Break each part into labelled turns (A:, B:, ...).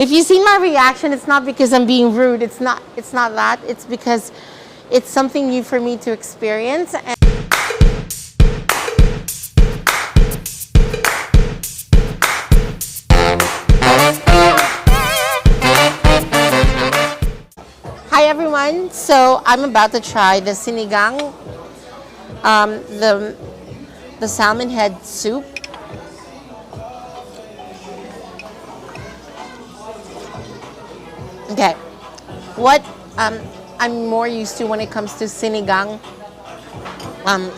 A: If you see my reaction, it's not because I'm being rude. It's not that. It's because it's something new for me to experience. And hi everyone. So I'm about to try the sinigang, the salmon head soup. Okay, what I'm more used to when it comes to sinigang,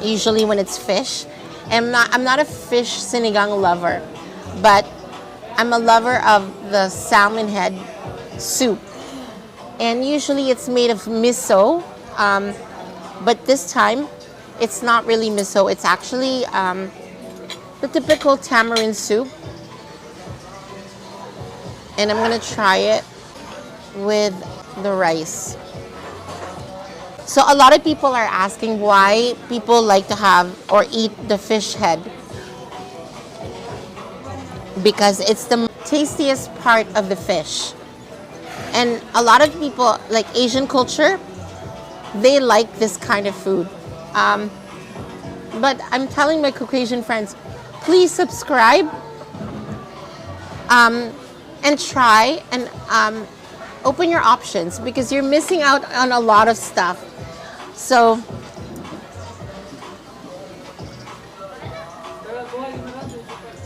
A: usually when it's fish, and I'm not a fish sinigang lover, but I'm a lover of the salmon head soup, and usually it's made of miso, but this time it's not really miso. It's actually the typical tamarind soup, and I'm gonna try it with the rice. So a lot of people are asking why people like to have or eat the fish head, because it's the tastiest part of the fish. And a lot of people, like Asian culture, they like this kind of food. But I'm telling my Caucasian friends, please subscribe and try and open your options, because you're missing out on a lot of stuff. So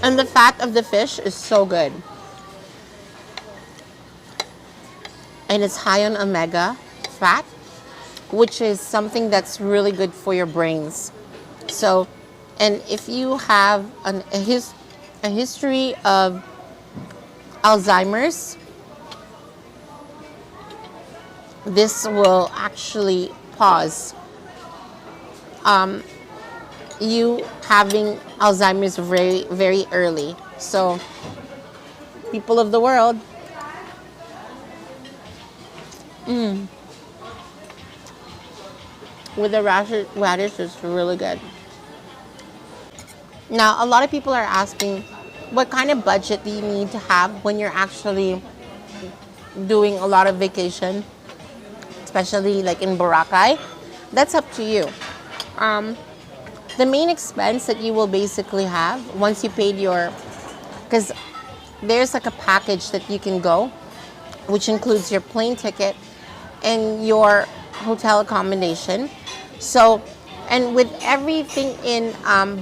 A: and the fat of the fish is so good, and it's high on omega fat, which is something that's really good for your brains. So, and if you have a history of Alzheimer's, this will actually pause you having Alzheimer's very, very early. So, people of the world, with the radish is really good. Now, a lot of people are asking, what kind of budget do you need to have when you're actually doing a lot of vacation, especially like in Boracay? That's up to you. The main expense that you will basically have once you paid your, because there's like a package that you can go, which includes your plane ticket and your hotel accommodation. So, and with everything in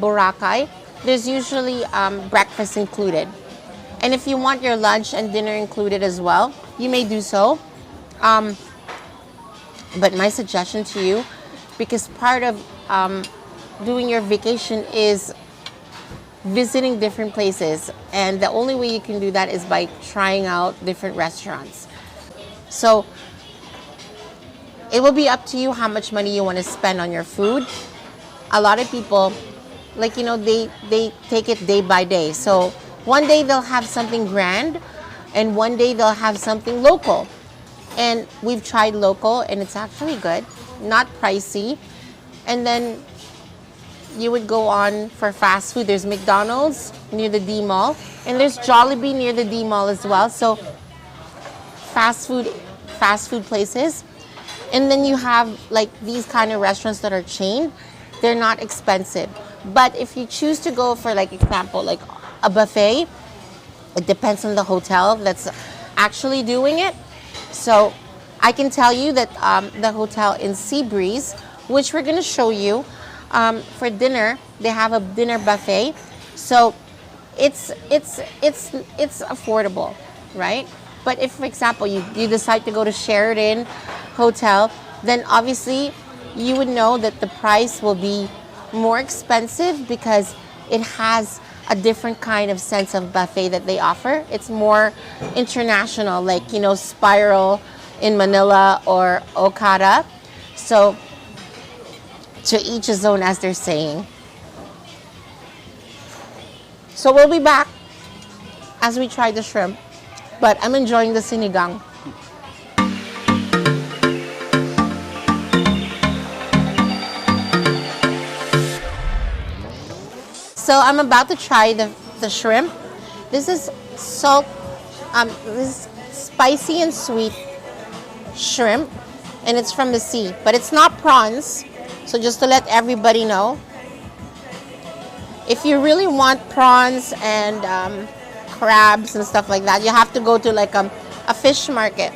A: Boracay, there's usually breakfast included. And if you want your lunch and dinner included as well, you may do so. But my suggestion to you, because part of doing your vacation is visiting different places, and the only way you can do that is by trying out different restaurants. So it will be up to you how much money you want to spend on your food. A lot of people, like, they take it day by day. So one day they'll have something grand, and one day they'll have something local. And we've tried local, and it's actually good, not pricey. And then you would go on for fast food. There's McDonald's near the D Mall, and there's Jollibee near the D Mall as well. So fast food places. And then you have like these kind of restaurants that are chained. They're not expensive. But if you choose to go for, like, example, like a buffet, it depends on the hotel that's actually doing it. So I can tell you that the hotel in Seabreeze, which we're going to show you, for dinner, they have a dinner buffet. So it's affordable, right? But if, for example, you decide to go to Sheraton Hotel, then obviously you would know that the price will be more expensive, because it has a different kind of sense of buffet that they offer. It's more international, like, Spiral in Manila or Okada. So to each his own, as they're saying. So we'll be back as we try the shrimp, but I'm enjoying the sinigang. So I'm about to try the shrimp. This is spicy and sweet shrimp, and it's from the sea, but it's not prawns. So just to let everybody know, if you really want prawns and crabs and stuff like that, you have to go to like a fish market,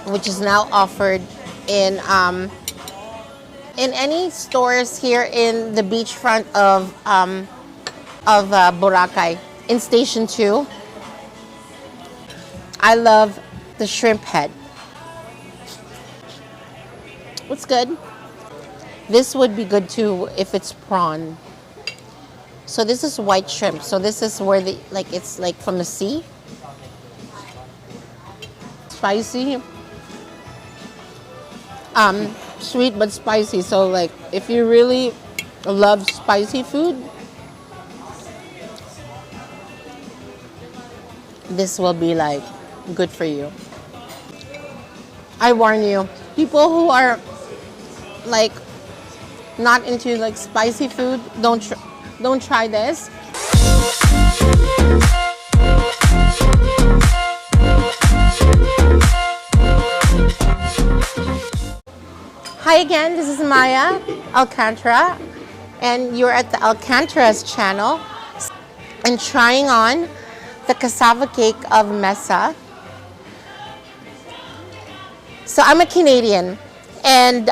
A: which is now offered in any stores here in the beachfront of Boracay in Station 2. I love the shrimp head. It's good. This would be good too if it's prawn. So this is white shrimp. So this is where it's like from the sea. Spicy. Sweet but spicy. So like if you really love spicy food, this will be like good for you. I warn you, people who are like not into like spicy food, don't try this. Hi again, this is Maya Alcantara, and you're at the Alcantara's channel and trying on the cassava cake of Mesa. So I'm a Canadian, and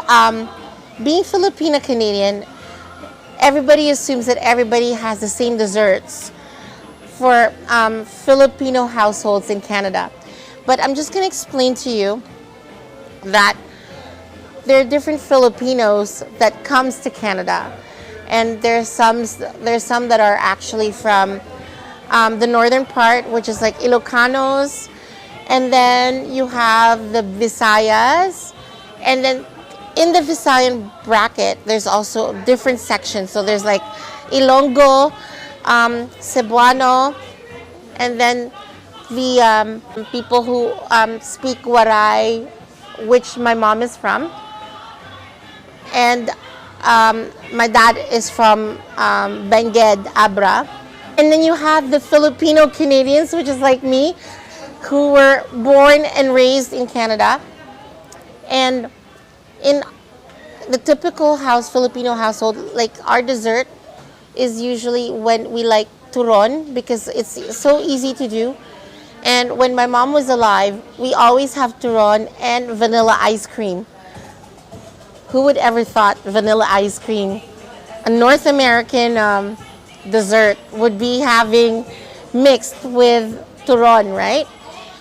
A: being Filipino Canadian, everybody assumes that everybody has the same desserts for Filipino households in Canada. But I'm just going to explain to you that there are different Filipinos that comes to Canada, and there's some that are actually from the northern part, which is like Ilocanos, and then you have the Visayas, and then in the Visayan bracket, there's also different sections. So there's like Ilonggo, Cebuano, and then the people who speak Waray, which my mom is from. And my dad is from Benguet, Abra. And then you have the Filipino Canadians, which is like me, who were born and raised in Canada. And in the typical Filipino household, like our dessert is usually when we like turon, because it's so easy to do. And when my mom was alive, we always have turon and vanilla ice cream. Who would ever thought vanilla ice cream, a North American dessert, would be having mixed with turon, right?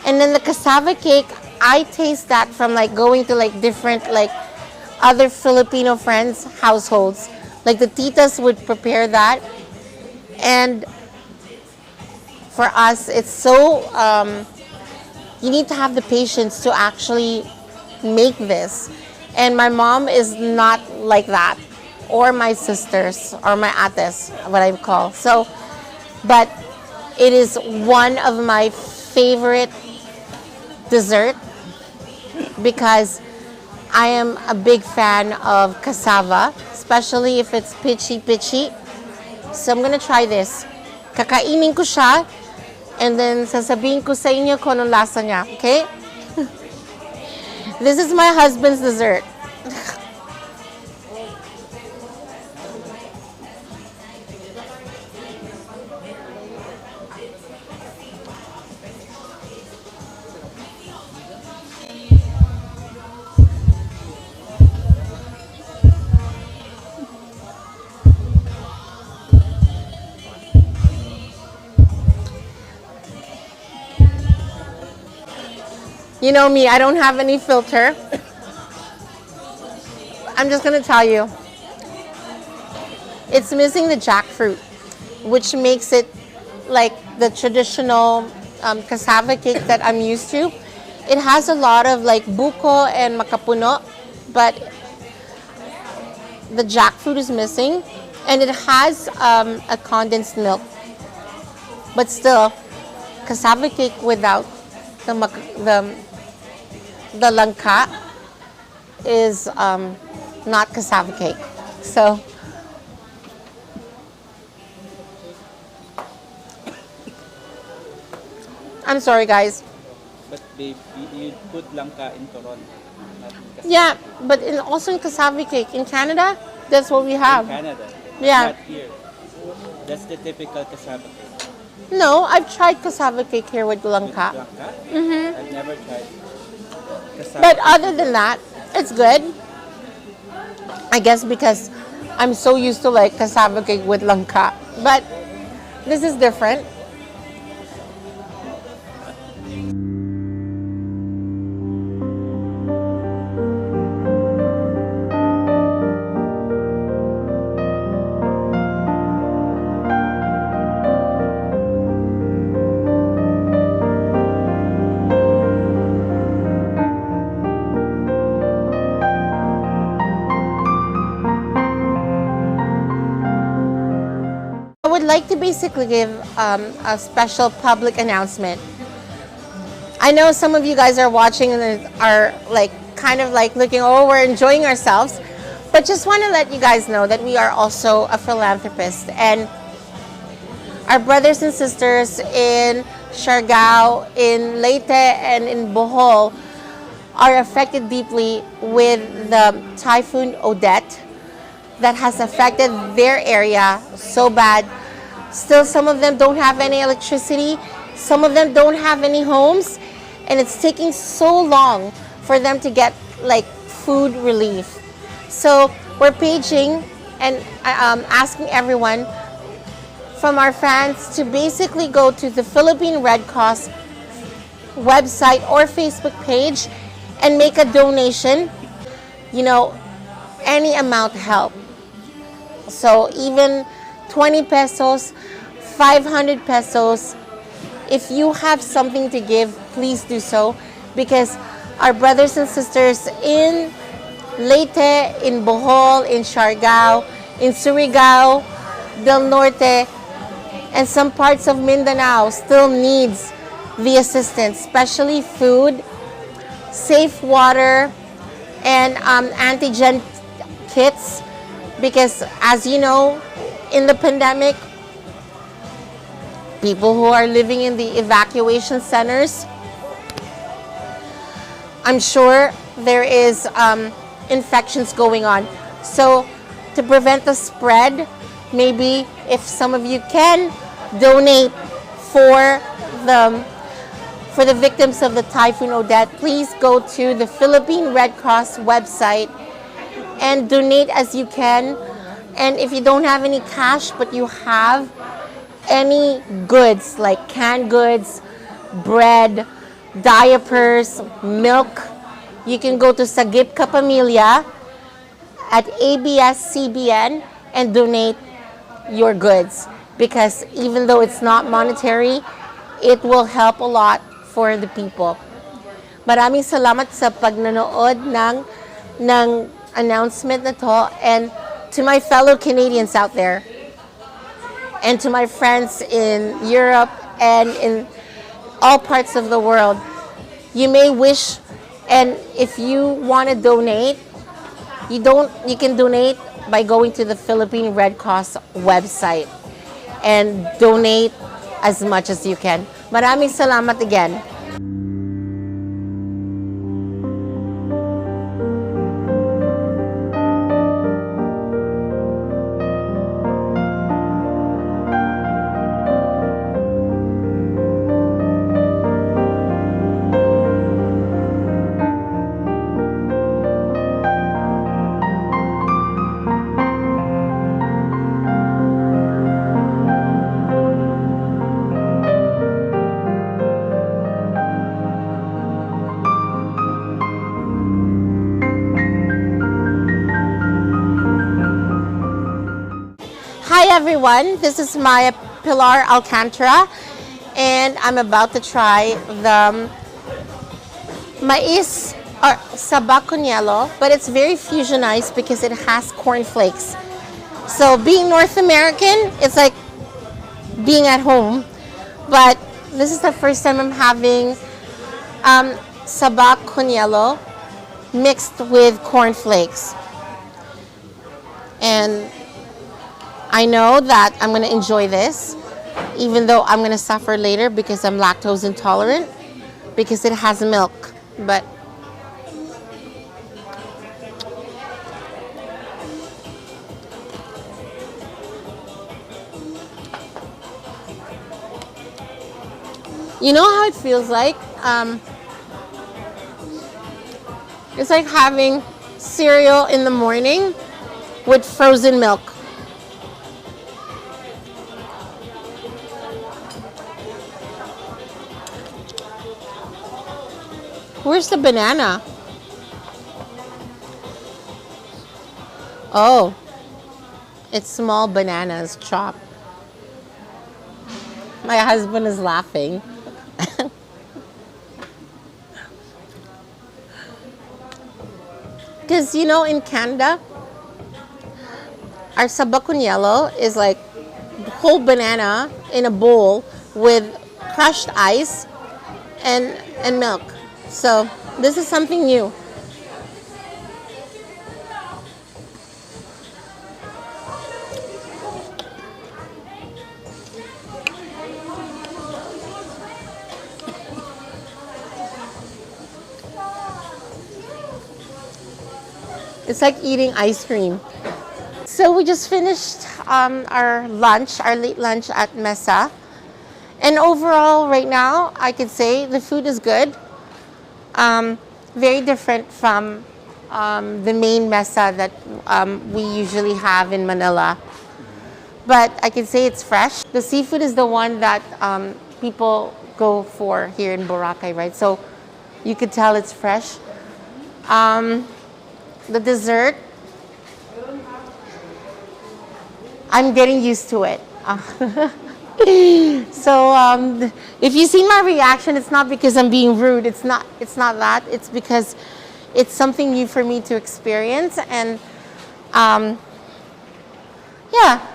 A: And then the cassava cake, I taste that from like going to like different like other Filipino friends' households. Like the titas would prepare that, and for us, it's so you need to have the patience to actually make this. And my mom is not like that, or my sisters, or my ates, what I call. So, but it is one of my favorite dessert because I am a big fan of cassava, especially if it's pitchy. So I'm gonna try this. Kakainin ko siya, and then sasabihin ko sa inyo kung anong lasa niya, okay? This is my husband's dessert. You know me, I don't have any filter. I'm just gonna tell you, it's missing the jackfruit, which makes it like the traditional cassava cake that I'm used to. It has a lot of like buko and makapuno, but the jackfruit is missing, and it has a condensed milk. But still, cassava cake without the langka is not cassava cake. So I'm sorry guys,
B: But you put langka in turon, not in cassava.
A: Yeah, but also in cassava cake in Canada, that's what we have.
B: In Canada,
A: Yeah.
B: not here. That's the typical cassava cake.
A: No, I've tried cassava cake here with
B: With
A: langka.
B: langka,
A: Mm-hmm.
B: I've never tried cassava
A: But
B: cake.
A: other than that, it's good. I guess because I'm so used to like cassava cake with langka. But this is different. I would like to basically give a special public announcement. I know some of you guys are watching and are like kind of like looking, oh, we're enjoying ourselves. But just want to let you guys know that we are also a philanthropist, and our brothers and sisters in Siargao, in Leyte, and in Bohol are affected deeply with the Typhoon Odette that has affected their area so bad. Still, some of them don't have any electricity. Some of them don't have any homes. And it's taking so long for them to get like food relief. So we're paging and asking everyone from our fans to basically go to the Philippine Red Cross website or Facebook page and make a donation. You know, any amount help. So even 20 pesos, 500 pesos, if you have something to give, please do so, because our brothers and sisters in Leyte, in Bohol, in Siargao, in Surigao, Del Norte, and some parts of Mindanao still needs the assistance, especially food, safe water, and antigen kits, because as you know, in the pandemic, people who are living in the evacuation centers, I'm sure there is infections going on. So to prevent the spread, maybe if some of you can donate for the victims of the Typhoon Odette, please go to the Philippine Red Cross website and donate as you can. And if you don't have any cash but you have any goods like canned goods, bread, diapers, milk, you can go to Sagip Kapamilya at ABS-CBN and donate your goods, because even though it's not monetary, it will help a lot for the people. Maraming salamat sa pagnanood ng announcement na to, and to my fellow Canadians out there, and to my friends in Europe and in all parts of the world. You may wish, and if you want to donate, you can donate by going to the Philippine Red Cross website and donate as much as you can. Maraming salamat again. Hi everyone, this is Maya Pilar Alcantara, and I'm about to try the mais or saba con hielo, but it's very fusionized because it has cornflakes. So being North American, it's like being at home, but this is the first time I'm having saba con hielo mixed with cornflakes. And I know that I'm going to enjoy this, even though I'm going to suffer later because I'm lactose intolerant. because it has milk. But you know how it feels like? It's like having cereal in the morning with frozen milk. Where's the banana? Oh, it's small bananas chopped. My husband is laughing. Because, you know, in Canada, our sabacunyelo is like whole banana in a bowl with crushed ice and milk. So this is something new. It's like eating ice cream. So we just finished our lunch, our late lunch at Mesa. And overall, right now, I could say the food is good. Very different from the main Mesa that we usually have in Manila. But I can say it's fresh. The seafood is the one that people go for here in Boracay, right? So you could tell it's fresh. The dessert, I'm getting used to it. So if you've seen my reaction, it's not because I'm being rude. It's not that. It's because it's something new for me to experience. And yeah,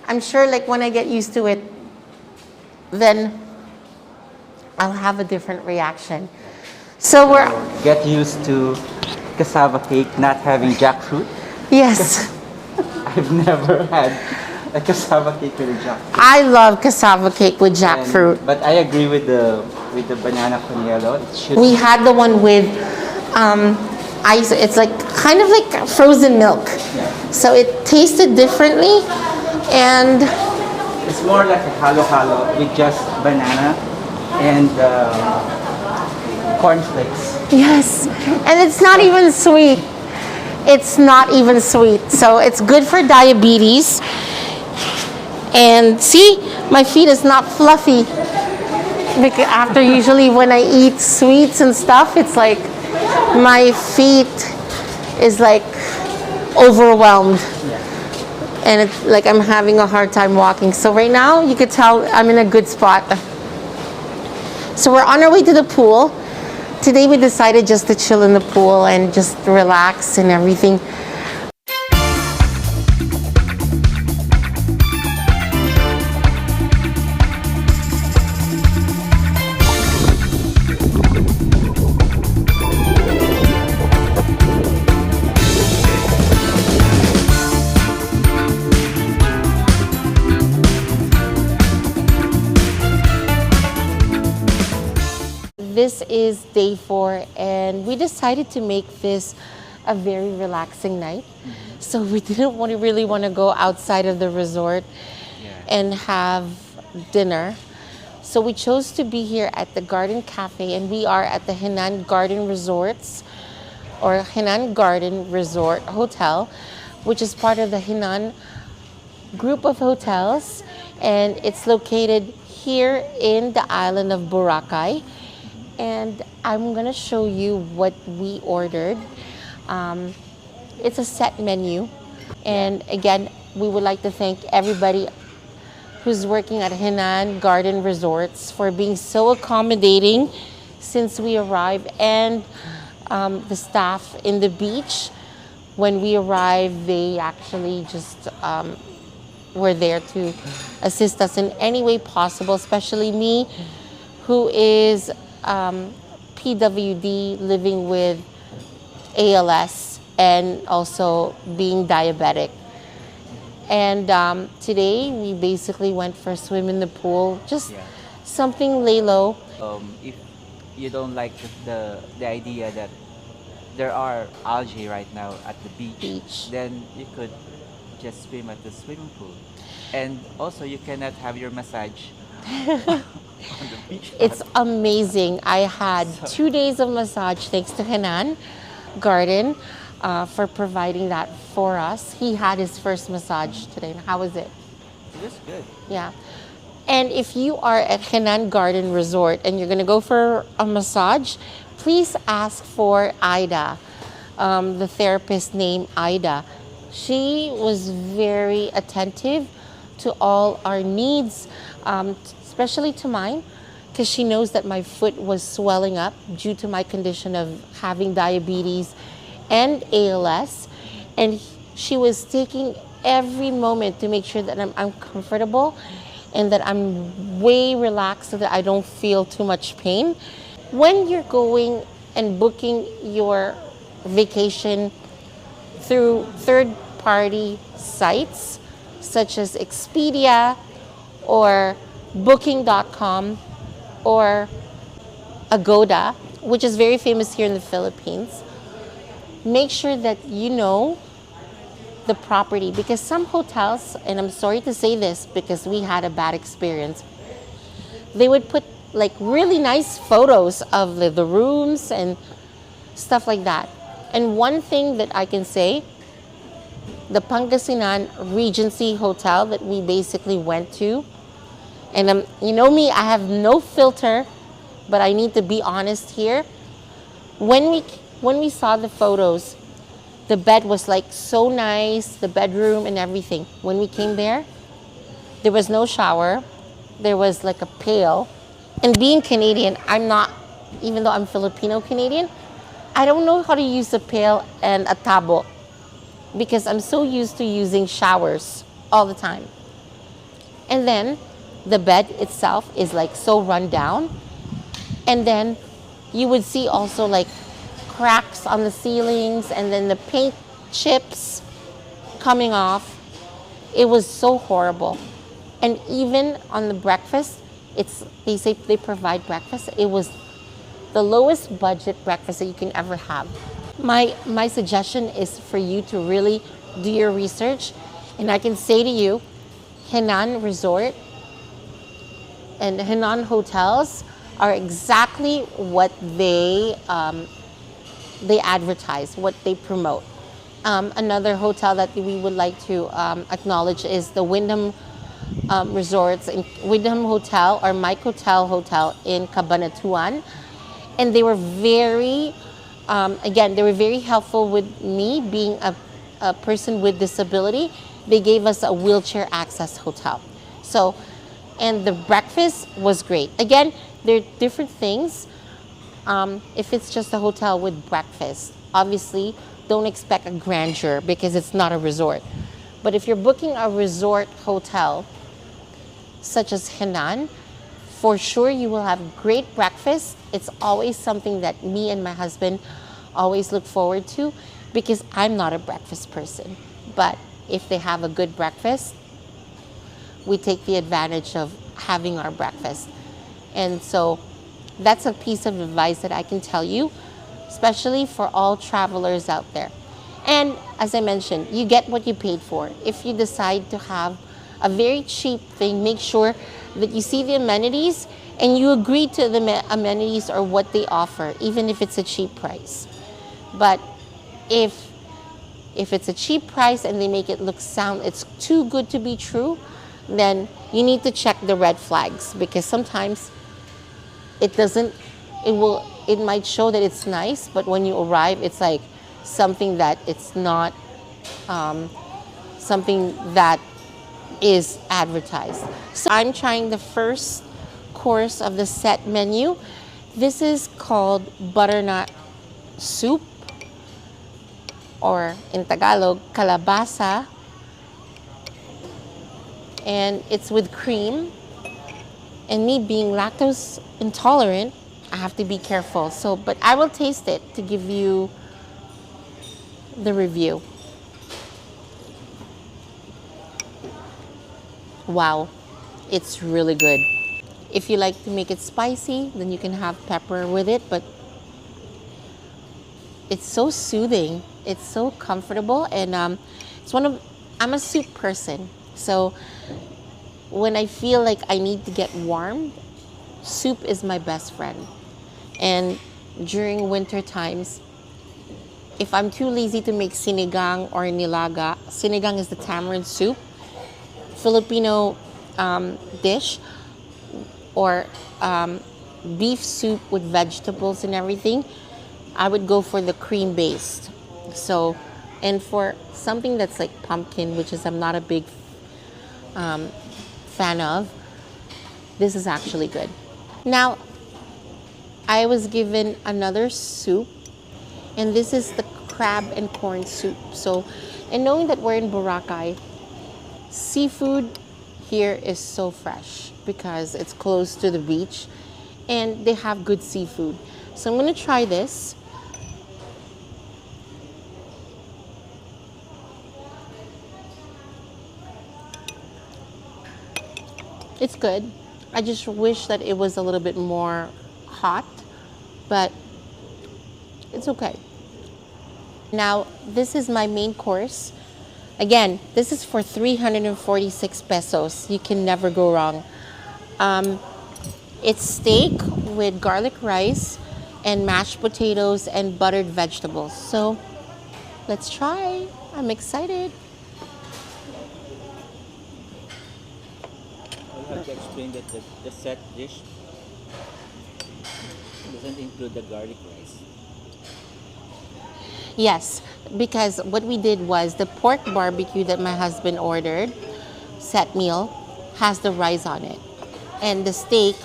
A: I'm sure like when I get used to it, then I'll have a different reaction. So we're
B: Get used to cassava cake not having jackfruit.
A: yes.
B: I've never had a cassava cake with a jackfruit.
A: I love cassava cake with jackfruit.
B: But I agree with the banana coniello. It should
A: We had the one with ice. It's like kind of like frozen milk.
B: Yeah.
A: So it tasted differently, and
B: It's more like a halo-halo with just banana and cornflakes.
A: yes, and it's not even sweet. It's not even sweet. So it's good for diabetes. And see, my feet is not fluffy. Because after usually when I eat sweets and stuff, it's like my feet is like overwhelmed. And it's like I'm having a hard time walking. So right now, you could tell I'm in a good spot. So we're on our way to the pool. Today we decided just to chill in the pool and just relax and everything. This is day 4 and we decided to make this a very relaxing night. So we didn't really want to go outside of the resort and have dinner. So we chose to be here at the Garden Cafe, and we are at the Henann Garden Resorts or Henann Garden Resort Hotel, which is part of the Henann group of hotels, and it's located here in the island of Boracay. And I'm gonna show you what we ordered. It's a set menu. And again, we would like to thank everybody who's working at Henann Garden Resorts for being so accommodating since we arrived, and the staff in the beach. When we arrived, they actually just were there to assist us in any way possible, especially me, who is PWD, living with ALS and also being diabetic. And today we basically went for a swim in the pool, just something lay low.
B: If you don't like the idea that there are algae right now at the beach,
A: Beach.
B: then you could just swim at the swimming pool. And also, you cannot have your massage on the beach
A: It's
B: front.
A: amazing. I had
B: So,
A: 2 days of massage thanks to Henann Garden for providing that for us. He had his first massage today. How was it?
B: it is good.
A: Yeah. And if you are at Henann Garden Resort and you're going to go for a massage, please ask for Ida, the therapist named Ida. She was very attentive to all our needs, especially to mine, because she knows that my foot was swelling up due to my condition of having diabetes and ALS. And she was taking every moment to make sure that I'm comfortable and that I'm way relaxed so that I don't feel too much pain. When you're going and booking your vacation through third-party sites such as Expedia or Booking.com or Agoda, which is very famous here in the Philippines, make sure that you know the property, because some hotels, and I'm sorry to say this because we had a bad experience, they would put like really nice photos of the rooms and stuff like that. And one thing that I can say, the Pangasinan Regency Hotel that we basically went to, and you know me, I have no filter, but I need to be honest here. When we saw the photos, the bed was like so nice, the bedroom and everything. When we came there was no shower. There was like a pail. And being Canadian, I'm not, even though I'm Filipino Canadian, I don't know how to use a pail and a tabo because I'm so used to using showers all the time. And then the bed itself is like so run down. And then you would see also like cracks on the ceilings and then the paint chips coming off. It was so horrible. And even on the breakfast, they say they provide breakfast. It was the lowest budget breakfast that you can ever have. My suggestion is for you to really do your research. And I can say to you, Henann Resort and Henann Hotels are exactly what they advertise, what they promote. Another hotel that we would like to acknowledge is the Wyndham Resorts, in Wyndham Hotel or Mike Hotel in Cabanatuan. And they were very, again, they were very helpful with me being a person with disability. They gave us a wheelchair access hotel. So, and the breakfast was great. Again, there are different things. If it's just a hotel with breakfast, obviously don't expect a grandeur because it's not a resort. But if you're booking a resort hotel, such as Henann, for sure you will have great breakfast. It's always something that me and my husband always look forward to because I'm not a breakfast person. But if they have a good breakfast, we take the advantage of having our breakfast. And so that's a piece of advice that I can tell you, especially for all travelers out there. And as I mentioned, you get what you paid for. If you decide to have a very cheap thing, make sure that you see the amenities and you agree to the amenities or what they offer, even if it's a cheap price. But if it's a cheap price and they make it sound it's too good to be true, then you need to check the red flags because sometimes it might show that it's nice, but when you arrive, it's like something that it's not something that is advertised. So I'm trying the first course of the set menu. This is called butternut soup, or in Tagalog, kalabasa. And it's with cream. And me being lactose intolerant, I have to be careful. So, but I will taste it to give you the review. Wow, it's really good. If you like to make it spicy, then you can have pepper with it, but it's so soothing. It's so comfortable, and it's one of I'm a soup person, so when I feel like I need to get warm, soup is my best friend. And during winter times, if I'm too lazy to make sinigang or nilaga, sinigang is the tamarind soup, Filipino dish, or beef soup with vegetables and everything. I would go for the cream based. So, and for something that's like pumpkin, which is I'm not a big fan of, this is actually good. Now, I was given another soup, and this is the crab and corn soup. So, and knowing that we're in Boracay, seafood here is so fresh because it's close to the beach and they have good seafood. So I'm gonna try this. It's good. I just wish that it was a little bit more hot, but it's okay. Now, this is my main course. Again, this is for 346 pesos. You can never go wrong. It's steak with garlic rice and mashed potatoes and buttered vegetables. So let's try. I'm excited.
B: I have to explain that the set dish doesn't include the garlic rice.
A: Yes, because what we did was the pork barbecue that my husband ordered, set meal, has the rice on it. And the steak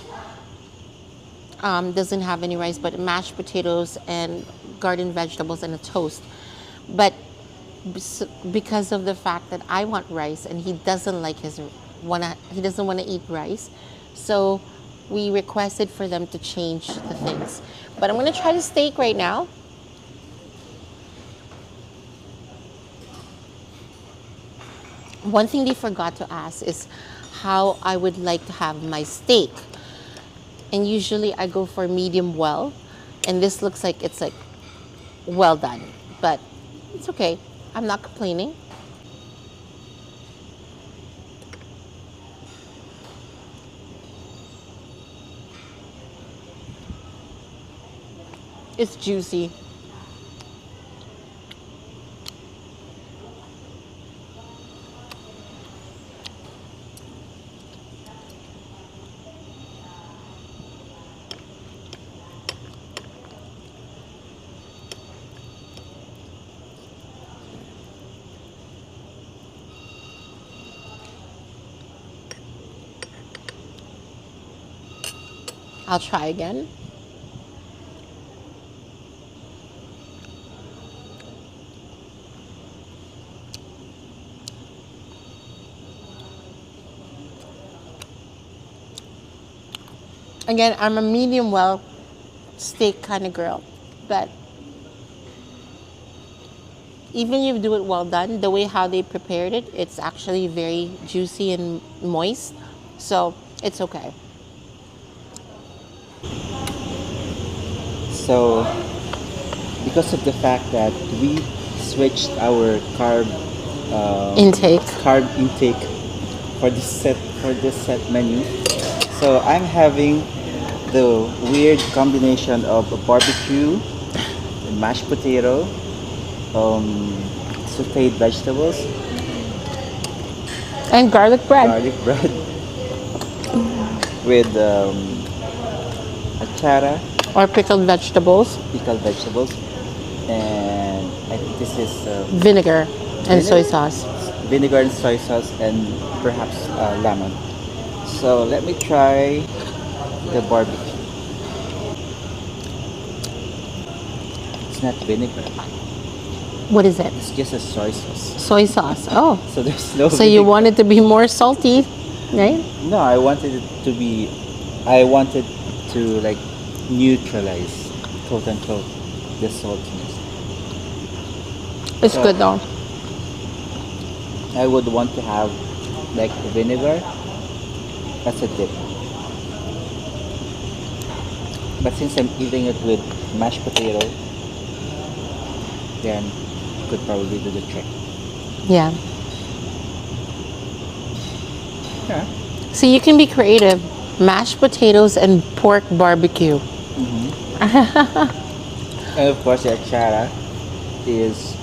A: doesn't have any rice, but mashed potatoes and garden vegetables and a toast. But because of the fact that I want rice and he doesn't like he doesn't want to eat rice, so we requested for them to change the things. But I'm gonna try the steak right now. One thing they forgot to ask is how I would like to have my steak. And usually I go for medium well, and this looks like it's like well done, but it's okay. I'm not complaining. It's juicy. I'll try again. Again, I'm a medium well steak kind of girl, but even if you do it well done, the way how they prepared it, it's actually very juicy and moist, so it's okay.
B: So, because of the fact that we switched our
A: Intake.
B: carb intake for this set menu, so I'm having the weird combination of a barbecue, mashed potato, sauteed vegetables,
A: And garlic bread.
B: garlic bread with achara,
A: Or pickled vegetables,
B: pickled vegetables, and I think this is
A: vinegar, and soy
B: vinegar?
A: sauce.
B: Vinegar and soy sauce, and perhaps lemon. So let me try the barbecue. It's not vinegar.
A: What is it?
B: It's just a soy sauce.
A: Soy sauce. Oh,
B: So there's no
A: so you
B: vinegar.
A: want it to be more salty, right?
B: No, I wanted it to be. I wanted to like neutralize, quote unquote, the saltiness.
A: It's
B: So-
A: good though.
B: I would want to have like vinegar as a dip. But since I'm eating it with mashed potato, then could probably do the trick.
A: Yeah.
B: Yeah.
A: So you can be creative. Mashed potatoes and pork barbecue.
B: And of course, the achara is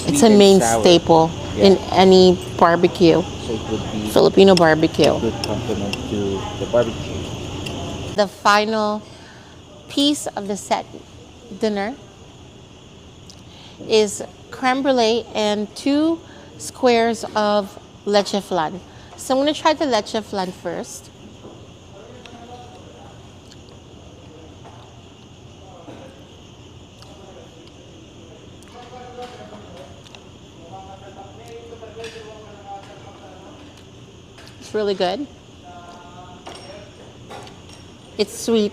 A: It's
B: sweet
A: a
B: and
A: main
B: sour.
A: staple in
B: Yeah.
A: any barbecue,
B: So it would be
A: Filipino
B: a
A: barbecue.
B: good complement to the barbecue.
A: The final piece of the set dinner is creme brulee and 2 squares of leche flan. So I'm going to try the leche flan first. It's really good. It's sweet,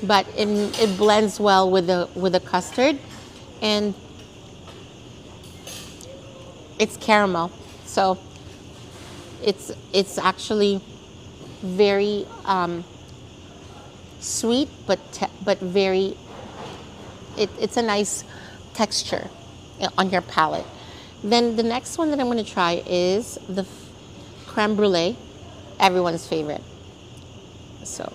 A: but it blends well with the custard, and it's caramel. So it's actually very sweet, but very it's a nice texture on your palate. Then the next one that I'm going to try is the creme brulee, everyone's favorite. So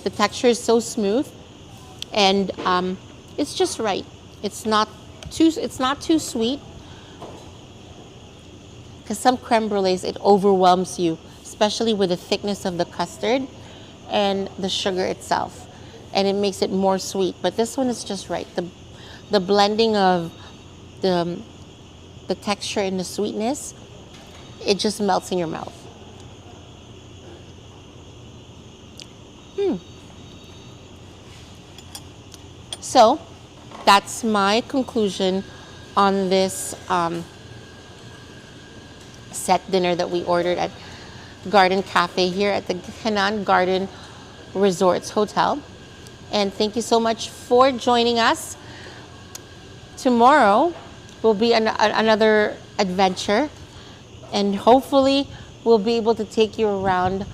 A: the texture is so smooth, and it's just right. It's not too sweet, because some creme brulees it overwhelms you, especially with the thickness of the custard and the sugar itself, and it makes it more sweet. But this one is just right. The blending of the the texture and the sweetness, it just melts in your mouth. So that's my conclusion on this set dinner that we ordered at Garden Cafe here at the Henann Garden Resorts Hotel. And thank you so much for joining us. Tomorrow will be another adventure, and hopefully we'll be able to take you around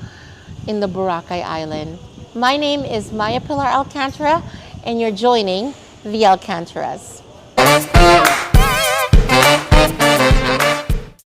A: in the Boracay Island. My name is Maya Pilar Alcantara, and you're joining the Alcantaras.